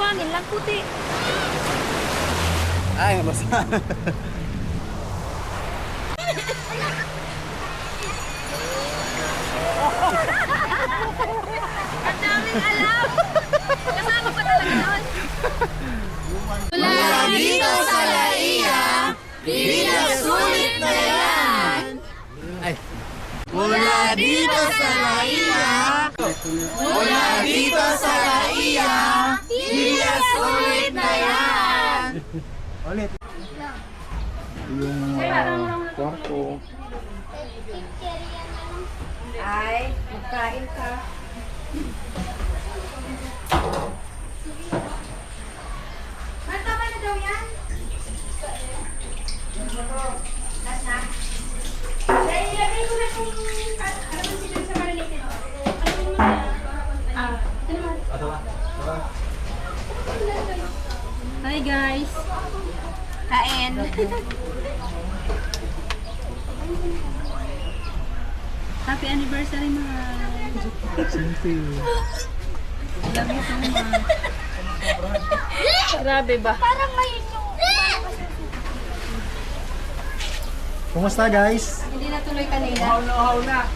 hangin lang puti. Ay, basta. Ang daming alam. Kasama pa talaga nun. Mula dito sa Laia, pinasulit na yan. Ay. Mula dito sa Laia, mula dito sa Laia, pinasulit na yan. Ulit. Yung kwarto. Ay, magkain ka. Tama na daw yan. Last na. Dahil ilagay ko na kung ano mo sila sa maliliit nito. Ano mo na? Ano mo? Hi guys. Kain. Happy anniversary mga. Thank you. Love you so much. Grabe ba? Parang ngayon yung... Kumusta guys? Hindi na tuloy kanina. Uhaw na.